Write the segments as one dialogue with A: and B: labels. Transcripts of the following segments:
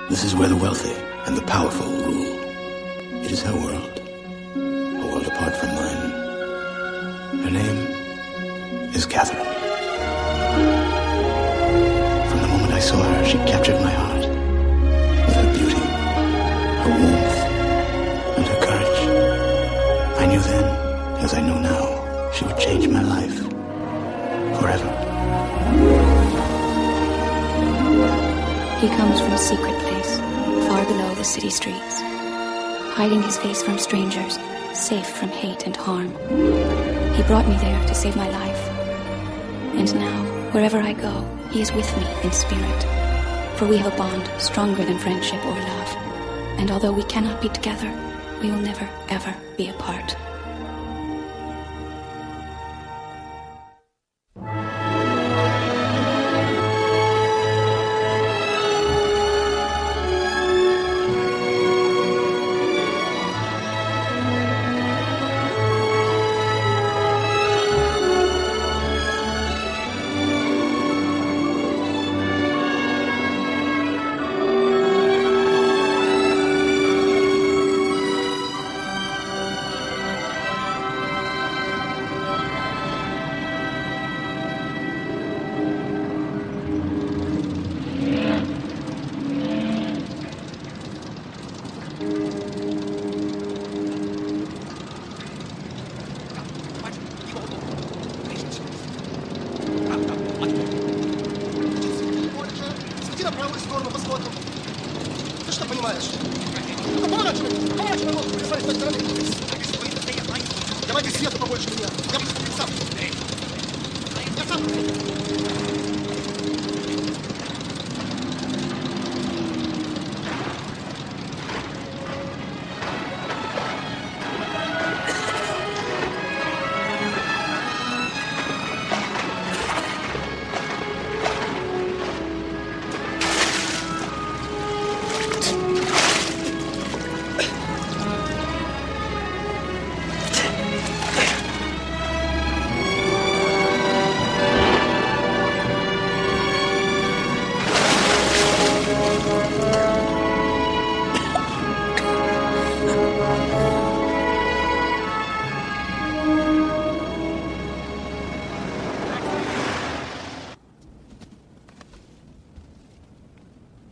A: This is where the wealthy and the powerful rule. It is her world, a world apart from mine. Her name is Catherine. From the moment I saw her, she captured my heart with her beauty, her warmth, and her courage. I knew then, as I know now, she would change my life forever.
B: He comes from a secret place, far below the city streets, hiding his face from strangers, safe from hate and harm. He brought me there to save my life. And now, wherever I go, he is with me in spirit. For we have a bond stronger than friendship or love. And although we cannot be together, we will never, ever be apart.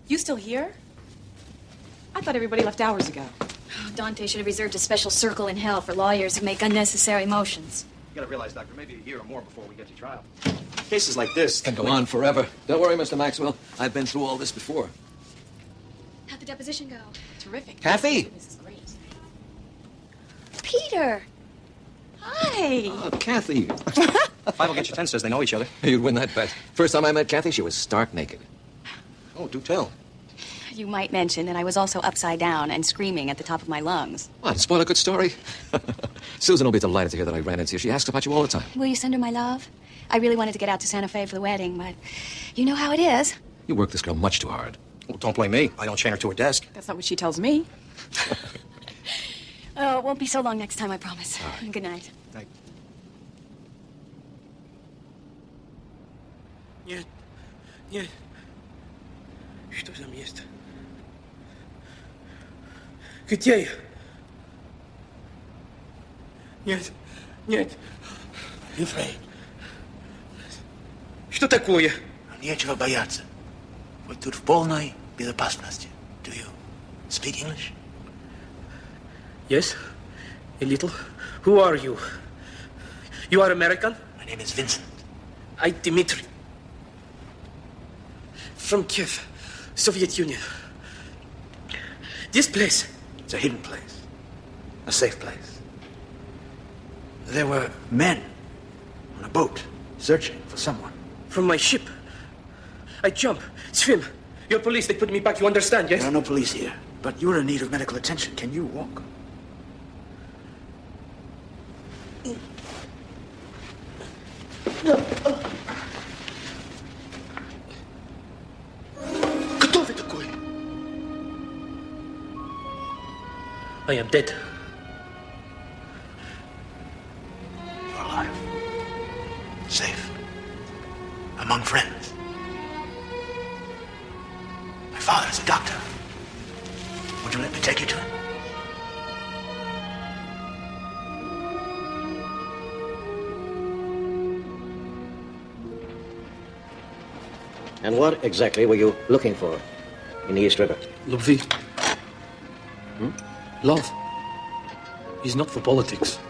C: You still here? I thought everybody left hours ago.
B: Oh, Dante should have reserved a special circle in hell for lawyers who make unnecessary motions.
D: You gotta realize, Doctor, maybe a year or more before we get to trial. Cases like this
E: Can go on forever. Don't worry, Mr. Maxwell. I've been through all this before.
B: How'd the deposition go?
C: Terrific.
E: Kathy!
C: This is great.
B: Peter! Hi!
E: Oh, Kathy.
D: 5 will get you 10 says they know each other.
E: You'd win that bet. First time I met Kathy, she was stark naked. Oh, do tell.
B: You might mention that I was also upside down and screaming at the top of my lungs.
E: What, spoil a good story? Susan will be delighted to hear that I ran into you. She asks about you all the time.
B: Will you send her my love? I really wanted to get out to Santa Fe for the wedding, but you know how it is.
E: You work this girl much too hard.
D: Well, don't blame me. I don't chain her to her desk.
C: That's not what she tells me.
B: Oh, it won't be so long next time, I promise.
E: right.
B: Good night.
D: Thank
F: Нет, нет. Что за место? Где я? Нет, нет.
A: Ефрей,
F: Что такое?
A: нечего бояться. Вы тут в полной безопасности. Do you speak English?
F: Yes, a little. Who are you? You are American?
A: My name is Vincent.
F: I, Dmitry. From Kiev, Soviet Union. This place.
A: It's a hidden place. A safe place. There were men on a boat searching for someone.
F: From my ship. I jump, swim. You're police, they put me back, you understand, yes?
A: There are no police here, but you're in need of medical attention. Can you walk?
F: Кто вы такой? I am dead.
A: You're alive. Safe. Among friends. My father is a doctor. Won't you let me take you to him?
G: And what exactly were you looking for in the East River?
F: Love. Love. He's not for politics.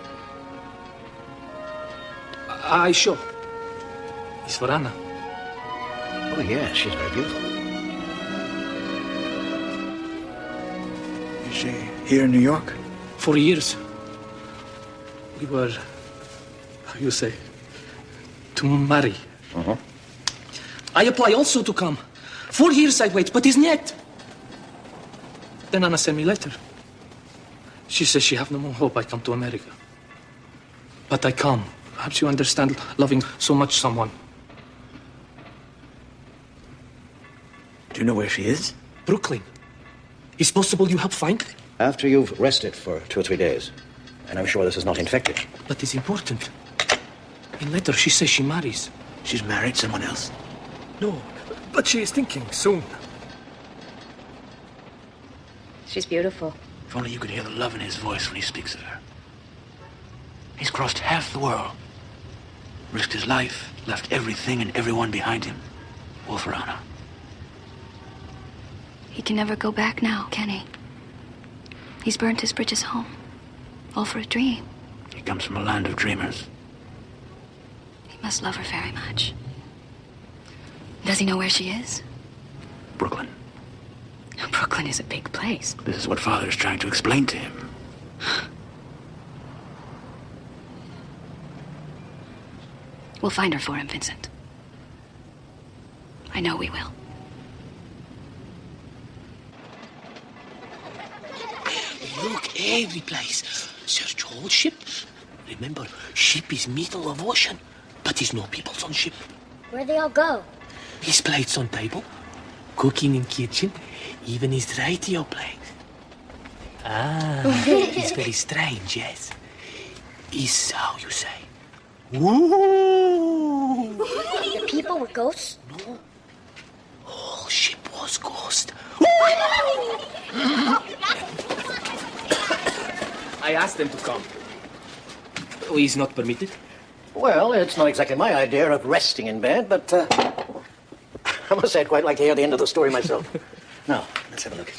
F: I sure. He's for Anna.
G: Oh, yes, she's very beautiful.
A: Is she here in New York?
F: For years. We were, how you say, to marry.
G: Uh-huh.
F: I apply also to come. 4 years I wait, but isn't yet. Then Anna sent me a letter. She says she have no more hope I come to America. But I come. Perhaps you understand loving so much someone.
A: Do you know where she is?
F: Brooklyn. Is possible you help find her?
G: After you've rested for 2 or 3 days, and I'm sure this is not infected.
F: But it's important. In letter she says she marries.
A: She's married someone else.
F: No, but she is thinking soon.
H: She's beautiful.
A: If only you could hear the love in his voice when he speaks of her. He's crossed half the world, risked his life, left everything and everyone behind him, all for Anna.
B: He can never go back now, can he? He's burnt his bridges home. All for a dream.
A: He comes from a land of dreamers.
B: He must love her very much. Does he know where she is?
A: Brooklyn.
B: Brooklyn is a big place.
A: This is what Father is trying to explain to him.
B: We'll find her for him, Vincent. I know we will.
F: Look every place. Search whole ship. Remember, ship is middle of ocean, but there's no people on ship.
H: Where'd they all go?
F: His plates on table, cooking in kitchen, even his radio plate. Ah, it's very strange, yes. Is how you say. Ooh.
H: The people were ghosts?
F: No. Whole ship was ghost. I asked them to come. Oh, he's not permitted?
G: Well, it's not exactly my idea of resting in bed, but I must say I'd quite like to hear the end of the story myself. Now, let's have a look.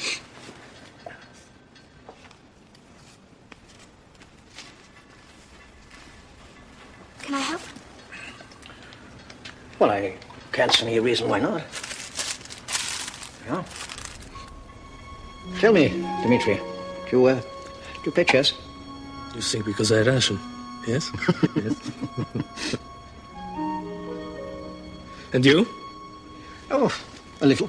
H: Can I help?
G: Well, I can't see any reason why not. Yeah. Tell me, Dmitri, do you play chess?
F: You think because I Russian, yes? Yes. And you?
G: Oh, a little.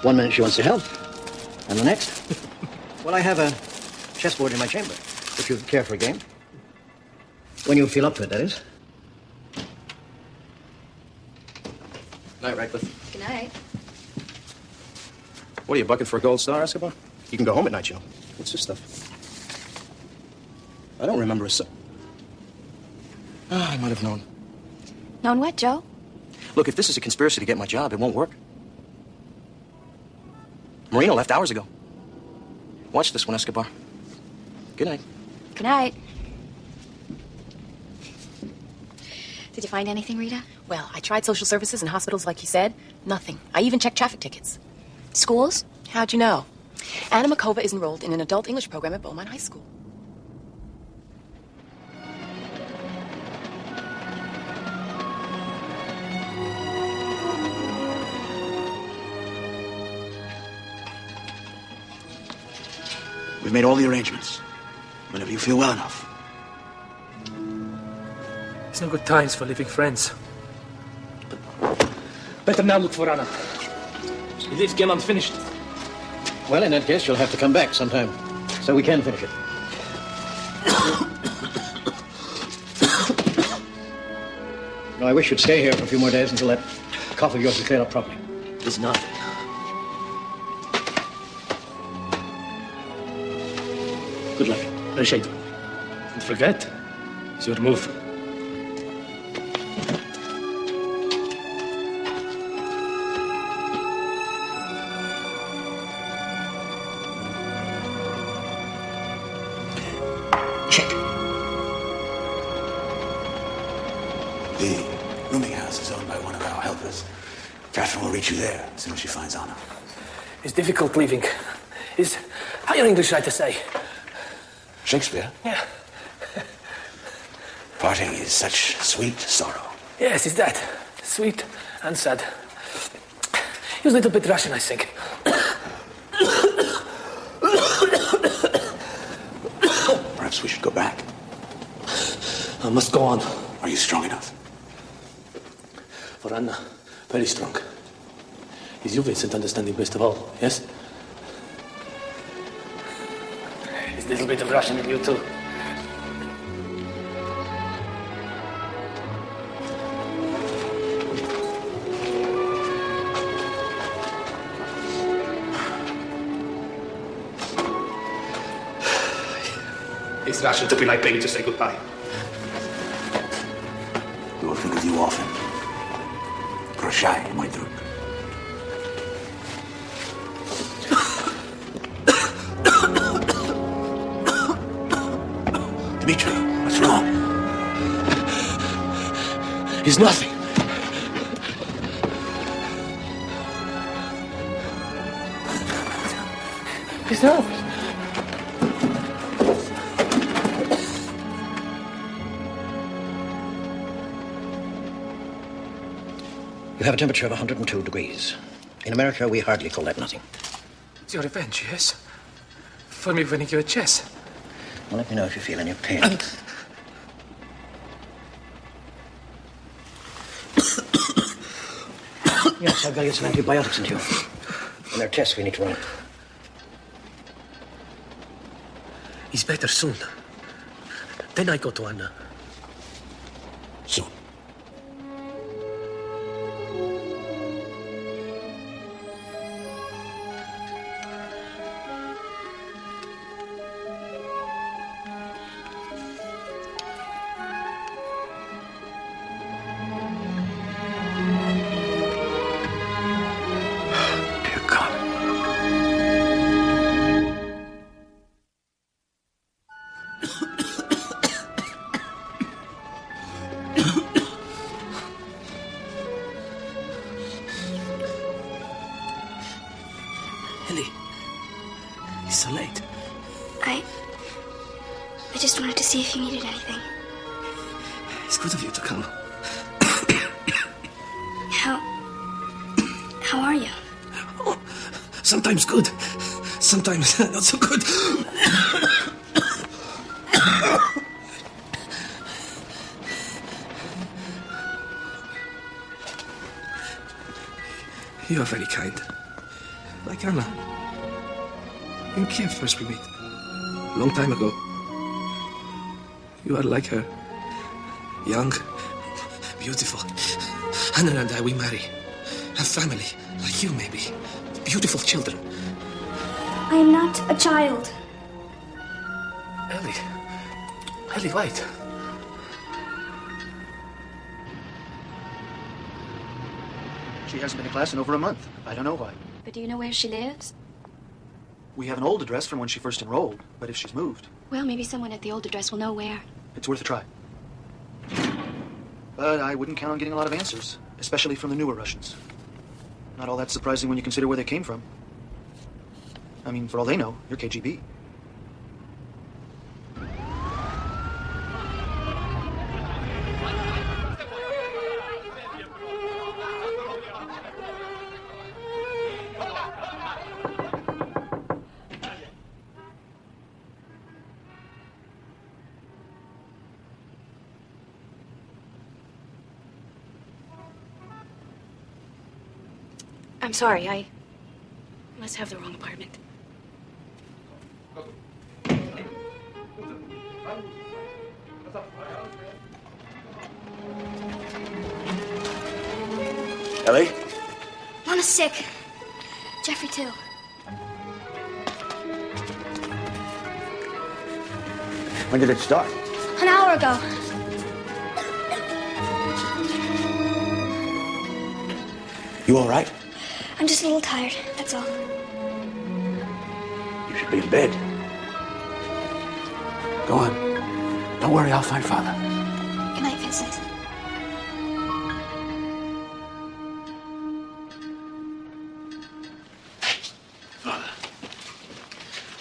G: One minute she wants to help, and the next, well, I have a chessboard in my chamber, if you care for a game. When you feel up to it, that is.
E: Night, Radcliffe.
B: Good night.
D: What are you, bucking for a gold star, Escobar? You can go home at night, you know.
E: What's this stuff?
D: I don't remember a I might have known.
B: Known what, Joe?
D: Look, if this is a conspiracy to get my job, it won't work. Marina left hours ago. Watch this one, Escobar. Good night.
B: Good night. Did you find anything, Rita?
C: Well, I tried social services and hospitals like you said. Nothing. I even checked traffic tickets.
B: Schools?
C: How'd you know? Anna Makova is enrolled in an adult English program at Beaumont High School.
A: We've made all the arrangements. Whenever you feel well enough.
F: It's no good times for living friends. But better now look for Anna. The lift came unfinished.
G: Well, in that case, you'll have to come back sometime, so we can finish it. No, I wish you'd stay here for a few more days until that cough of yours is cleared up properly.
F: There's nothing. Good luck. Appreciate it. Don't forget, it's your move.
A: The rooming house is owned by one of our helpers. Catherine will reach you there as soon as she finds Anna.
F: It's difficult leaving. Is how your English right to say?
A: Shakespeare?
F: Yeah.
A: Parting is such sweet sorrow.
F: Yes, it's that. Sweet and sad. He was a little bit Russian, I think.
A: Perhaps we should go back.
F: I must go on.
A: Are you strong enough?
F: For Anna, very strong. Is you, Vincent, understanding best of all, yes? There's a little bit of Russian in you, too. It's Russian to be like baby to say goodbye.
A: We will think of you often. Прощай, мой друг. Dmitri, what's wrong?
F: It's nothing. It's nothing.
G: You have a temperature of 102 degrees. In America, we hardly call that nothing.
F: It's your revenge, yes? For me winning you a chess.
G: Well, let me know if you feel any pain. Yes, I've got to get some antibiotics into you. And there are tests we need to run.
F: He's better soon. Then I go to Anna.
A: Soon. Dear God.
F: Ellie, it's so late.
H: I just wanted to see if you needed anything.
F: It's good of you to come.
H: How are you?
F: Oh, sometimes good, sometimes not so good. You are very kind. Like Anna. In Kiev first we meet. Long time ago. You are like her. Young, beautiful. Anna and I, we marry. Have family, like you maybe. Beautiful children.
H: I am not a child.
F: Ellie, wait.
D: She hasn't been to class in over a month. I don't know why.
B: But do you know where she lives?
D: We have an old address from when she first enrolled, but if she's moved,
B: Well, maybe someone at the old address will know where.
D: it's worth a try. But I wouldn't count on getting a lot of answers, especially from the newer Russians. Not all that surprising when you consider where they came from. I mean, for all they know, you're KGB.
B: I'm sorry, I must have the wrong apartment.
A: Ellie?
H: Mama's sick. Jeffrey, too.
A: When did it start?
H: An hour ago.
A: You all right?
H: I'm just a little tired, that's all.
A: You should be in bed. Go on. Don't worry, I'll find Father.
H: Good night, Vincent.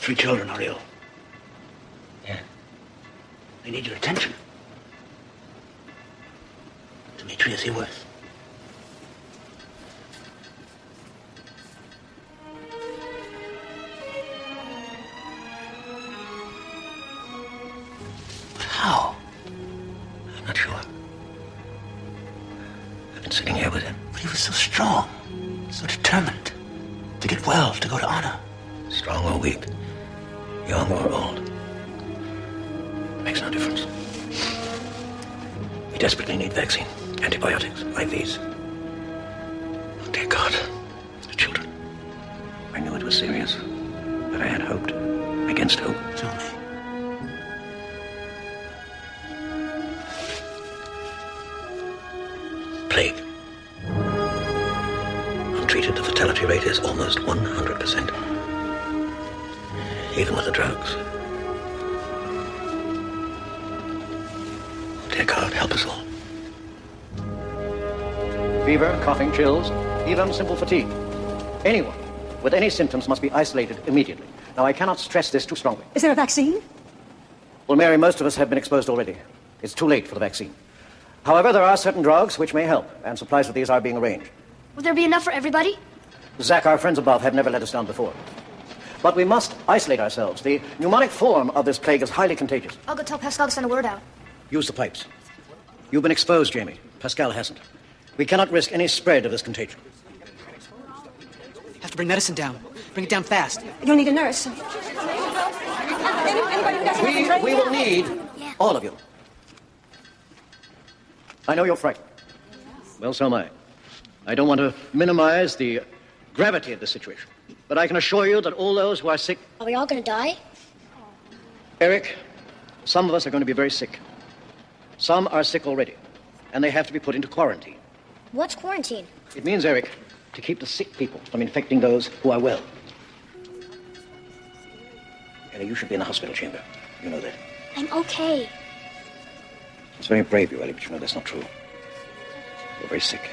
G: 3 children are ill. Yeah. They need your attention. Demetrius Eworth. But how? I'm not sure. I've been sitting here with him. But he was so strong, so determined. To get well, to go to honor. Strong or weak, young or old. Makes no difference. We desperately need vaccine, antibiotics, IVs. Oh, dear God. The children. I knew it was serious, but I had hoped. Against hope. Tell me. Plague. Untreated, the fatality rate is almost 100%. Even with the drugs. Dear God, help us all. Fever, coughing, chills, even simple fatigue. Anyone with any symptoms must be isolated immediately. Now, I cannot stress this too strongly.
C: Is there a vaccine?
G: Well, Mary, most of us have been exposed already. It's too late for the vaccine. However, there are certain drugs which may help, and supplies of these are being arranged.
H: Will there be enough for everybody?
G: Zach, our friends above have never let us down before. But we must isolate ourselves. The pneumonic form of this plague is highly contagious.
H: I'll go tell Pascal to send a word out.
G: Use the pipes. You've been exposed, Jamie. Pascal hasn't. We cannot risk any spread of this contagion.
I: Have to bring medicine down. Bring it down fast.
C: You'll need a nurse.
G: We will need all of you. I know you're frightened. Well, so am I. I don't want to minimize the gravity of the situation. But I can assure you that all those who are sick...
H: Are we all going to die?
G: Eric, some of us are going to be very sick. Some are sick already. And they have to be put into quarantine.
H: What's quarantine?
G: It means, Eric, to keep the sick people from infecting those who are well. Ellie, you should be in the hospital chamber. You know that.
H: I'm okay.
G: It's very brave, you, Ellie, but you know that's not true. You're very sick.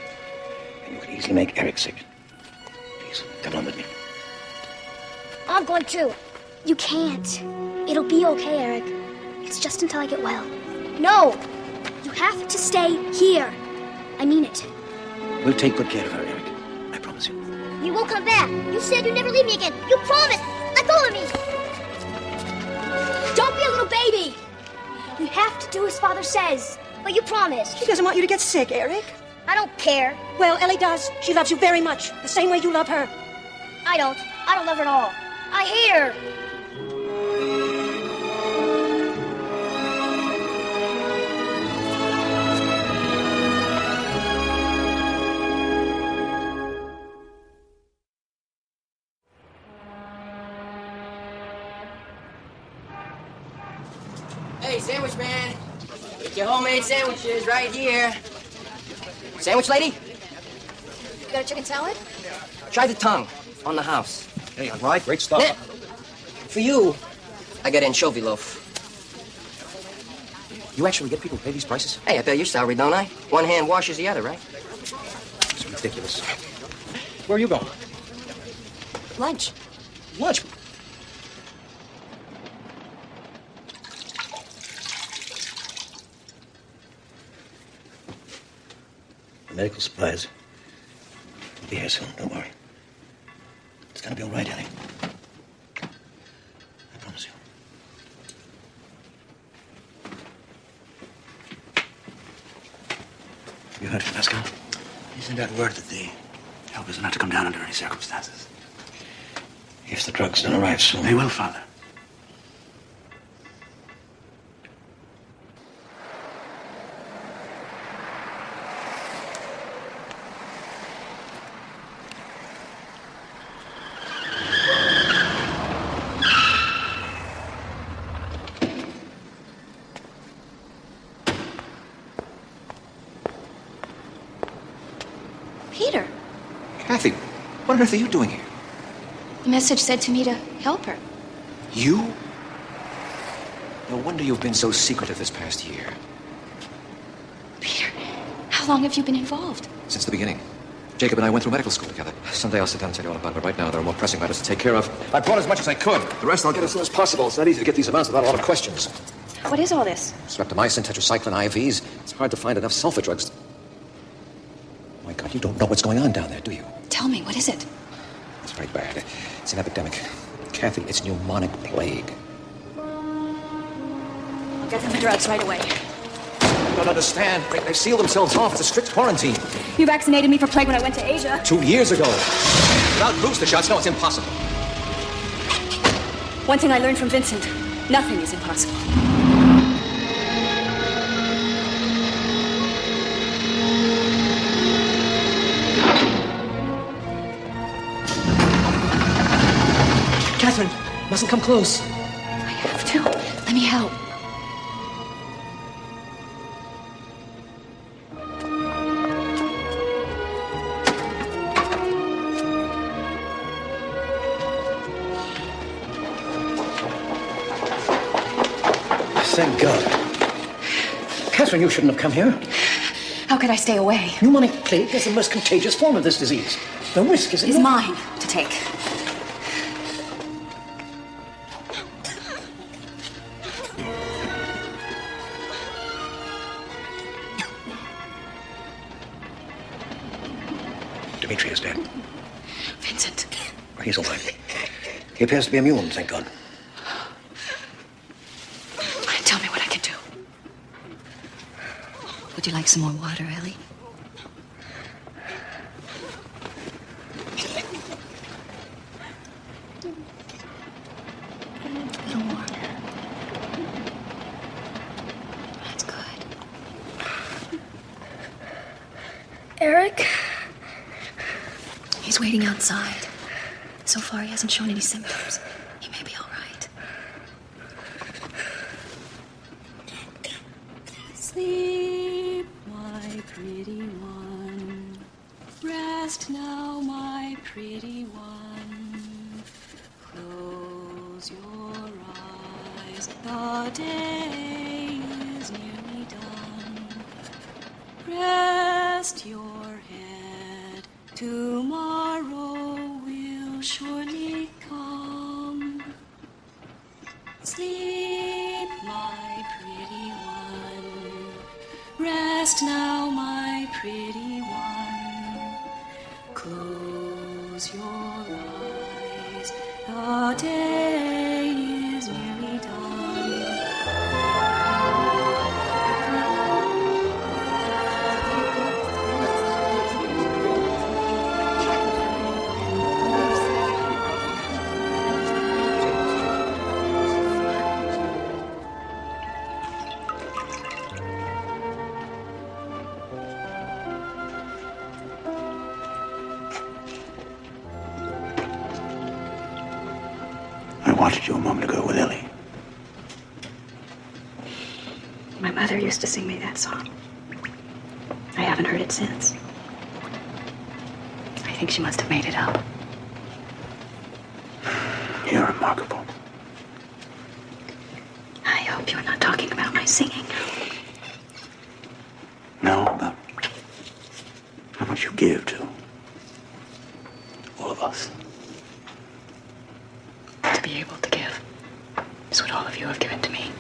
G: And you could easily make Eric sick. Please, come on with me.
H: I'm going too. You can't. It'll be okay, Eric. It's just until I get well. No! You have to stay here. I mean it.
G: We'll take good care of her, Eric. I promise you.
H: You won't come back. You said you'd never leave me again. You promised. Let go of me. Don't be a little baby. You have to do as Father says. But you promised.
C: He doesn't want you to get sick, Eric.
H: I don't care.
C: Well, Ellie does. She loves you very much. The same way you love her.
H: I don't. I don't love her at all. I hate her.
J: Hey, sandwich man. Get your homemade sandwiches right here. Sandwich lady?
H: You got a chicken salad?
J: Try the tongue on the house.
E: Hey, all right, great stuff.
J: Yeah. For you, I got anchovy loaf.
E: You actually get people to pay these prices?
J: Hey, I pay your salary, don't I? One hand washes the other, right?
E: It's ridiculous. Where are you going?
C: Lunch.
E: Lunch?
G: The medical supplies will be here soon, don't worry. It's gonna be all right, Ellie. I promise you. You heard from Pascal?
A: He sent out word that the helpers are not to come down under any circumstances.
G: If the drugs don't arrive soon...
A: They will, Father.
B: Peter,
E: Kathy, what on earth are you doing here?
B: the message said to me to help her.
E: You? No wonder you've been so secretive this past year.
B: Peter, how long have you been involved?
E: Since the beginning. Jacob and I went through medical school together. Someday I'll sit down and tell you all about it, but right now there are more pressing matters to take care of. I brought as much as I could. The rest I'll get as soon as possible. It's not easy to get these amounts without a lot of questions.
B: What is all this?
E: Streptomycin, tetracycline, IVs. It's hard to find enough sulfa drugs. My God, you don't know what's going on down there, do you?
B: Tell me, what is it?
E: It's very bad. It's an epidemic. Kathy, it's pneumonic plague.
B: I'll get them the drugs right away.
E: You don't understand. They seal themselves off. It's a strict quarantine.
B: You vaccinated me for plague when I went to Asia.
E: 2 years ago. Without booster shots, no, it's impossible.
B: One thing I learned from Vincent, nothing is impossible.
F: Catherine, mustn't come close.
B: I have to. Let me help.
G: Thank God. Catherine, you shouldn't have come here.
B: How could I stay away?
G: Pneumonic plague is the most contagious form of this disease. The risk is
B: It's mine to take.
G: Dimitri is dead.
B: Vincent.
G: He's all right. He appears to be immune, thank God.
B: Tell me what I can do. Would you like some more water, Ellie? A little more. That's good.
H: Eric?
B: He's waiting outside. So far, he hasn't shown any symptoms. He may be all right.
K: Sleep, my pretty one. Rest now, my pretty one. Close your eyes. The day is nearly done. Rest your head. Tomorrow will surely come. Sleep, my pretty one. Rest now, my pretty one. Close your eyes. The day is nearly done.
A: I wanted you a moment ago with Ellie.
B: My mother used to sing me that song. I haven't heard it since. I think she must have made it up.
A: You're remarkable.
B: I hope you're not talking about my singing.
A: No, about how much you give to all of us.
B: To be able to give is what all of you have given to me.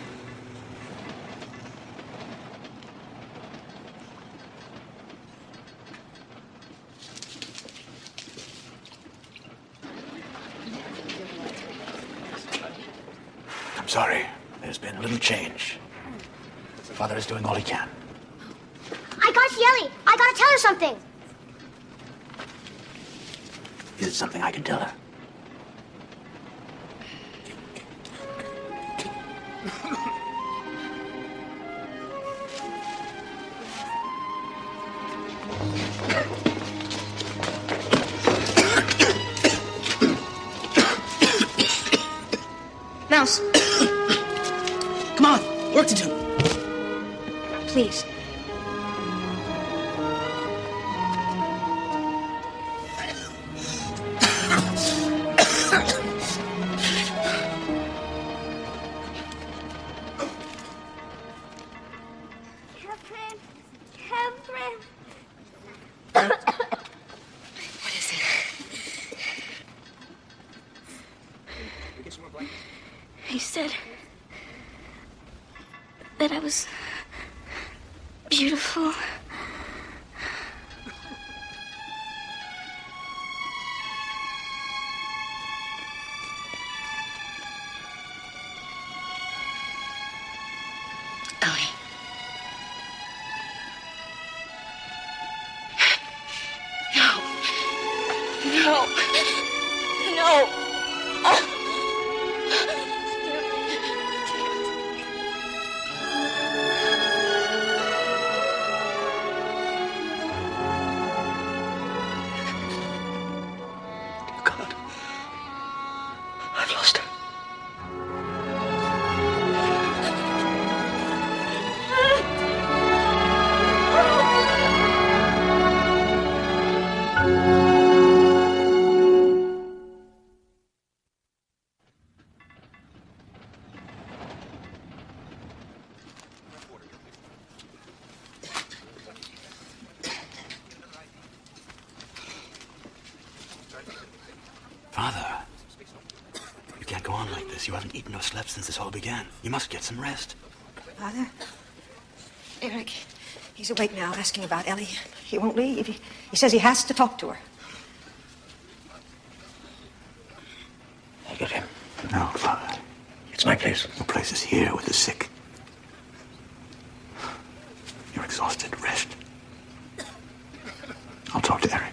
A: I'm sorry. There's been a little change. Father is doing all he can.
H: I gotta see Ellie. I gotta tell her something.
A: Is it something I can tell her?
B: Mouse.
I: Come on, work to do.
B: Please.
H: was beautiful.
K: Ellie. No. No. No.
G: God. I've lost her.
A: Father, you can't go on like this. You haven't eaten or slept since this all began. You must get some rest.
L: Father? Eric, he's awake now, asking about Ellie. He won't leave. He says he has to talk to her.
G: I'll get him.
A: No, Father.
G: It's my place.
A: Your place is here with the sick. You're exhausted. Rest. I'll talk to Eric.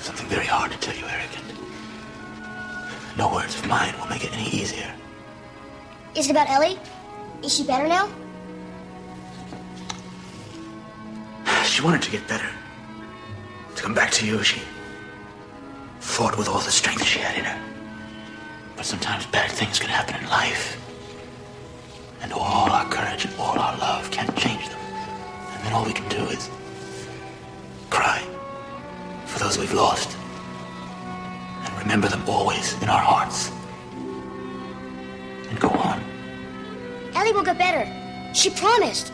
A: Something very hard to tell you, Eric, and no words of mine will make it any easier.
H: Is it about Ellie? Is she better now?
A: She wanted to get better. To come back to you, she fought with all the strength she had in her. But sometimes bad things can happen in life. And all our courage and all our love can't change them. And then all we can do is cry for those we've lost. And remember them always in our hearts. And go on.
H: Ellie will get better. She promised.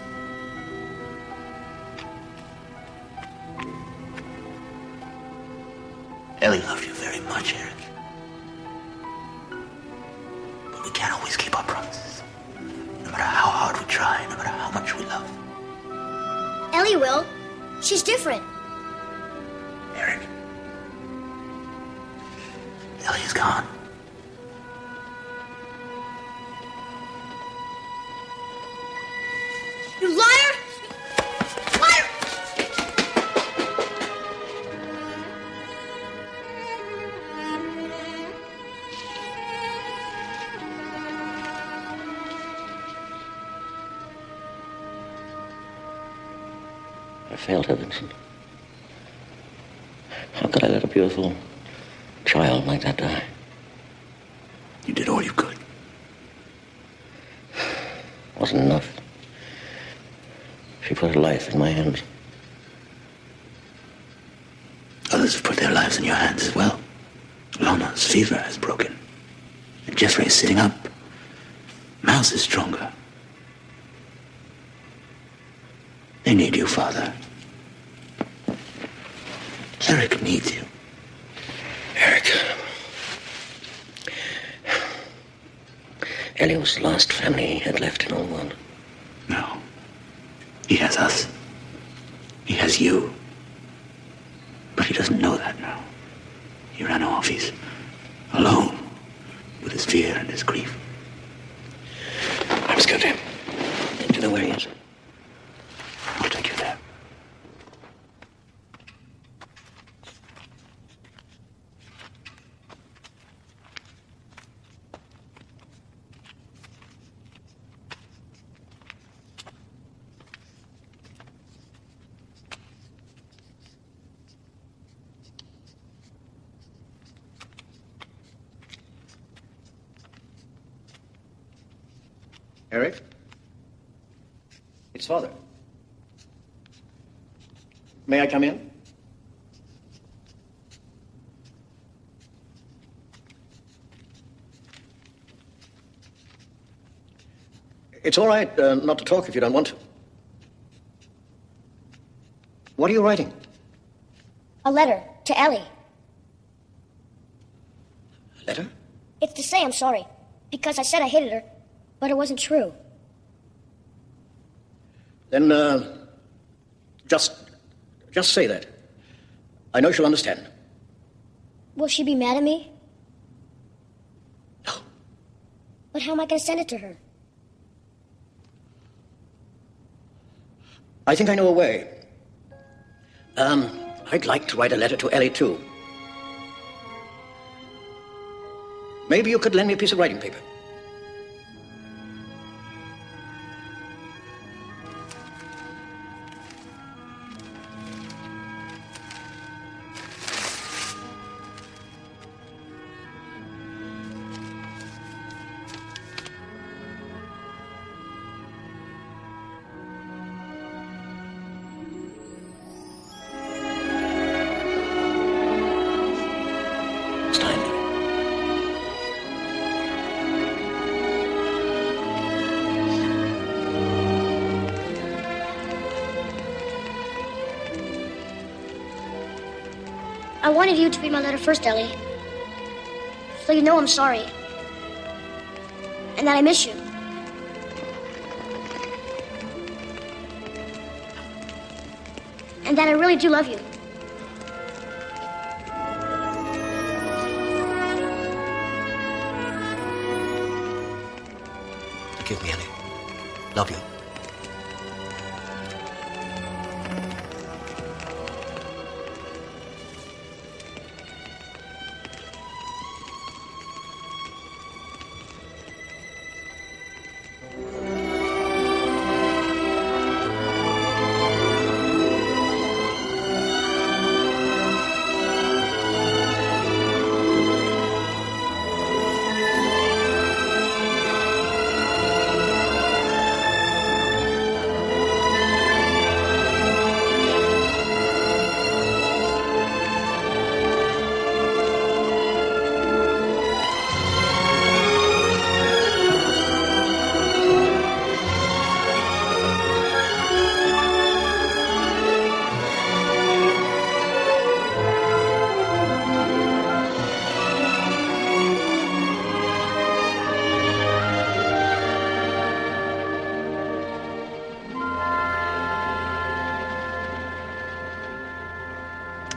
A: Ellie loved you very much, Eric. But we can't always keep our promises. No matter how hard we try, no matter how much we love.
H: Ellie will. She's different.
A: Eric. Ellie is gone.
H: You liar! Liar!
G: I failed her, Vincent. How could I let a beautiful child like that die?
A: You did all you could.
G: Wasn't enough. She put her life in my hands.
A: Others have put their lives in your hands as well. Lona's fever has broken. And Jeffrey is sitting up. Mouse is stronger. They need you, Father. Eric needs you.
G: Eric. Ellie was the last family he had left in all the world.
A: No. He has us. He has you. But he doesn't know that now. He ran off. He's alone with his fear and his grief.
G: I must go to him. Do you know where he is?
A: I'll take you there.
E: Eric? It's Father.
M: May I come in? It's all right not to talk if you don't want to. What are you writing?
H: A letter to Ellie.
M: A letter?
H: It's to say I'm sorry, because I said I hated her, but it wasn't true.
M: Then, just say that. I know she'll understand.
H: Will she be mad at me?
M: No.
H: But how am I going to send it to her?
M: I think I know a way. I'd like to write a letter to Ellie, too. Maybe you could lend me a piece of writing paper.
H: I wanted you to read my letter first, Ellie. So you know I'm sorry. And that I miss you. And that I really do love you.
G: Forgive me, Ellie. Love you.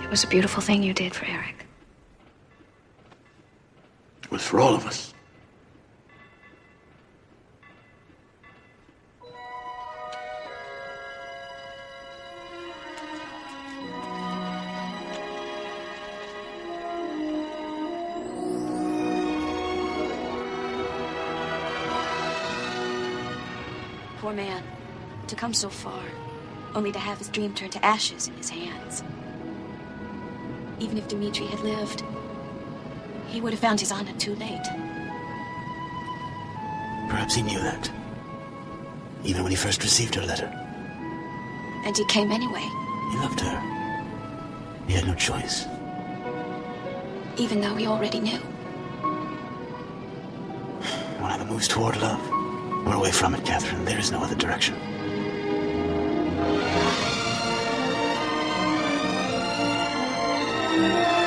B: It was a beautiful thing you did for Eric.
A: It was for all of us.
B: Poor man. To come so far, only to have his dream turn to ashes in his hands. Even if Dmitri had lived, he would have found his Anna too late.
A: Perhaps he knew that. Even when he first received her letter.
B: And he came anyway.
A: He loved her. He had no choice.
B: Even though he already knew.
A: When Anna moves toward love, we're away from it, Catherine. There is no other direction.
B: Thank you.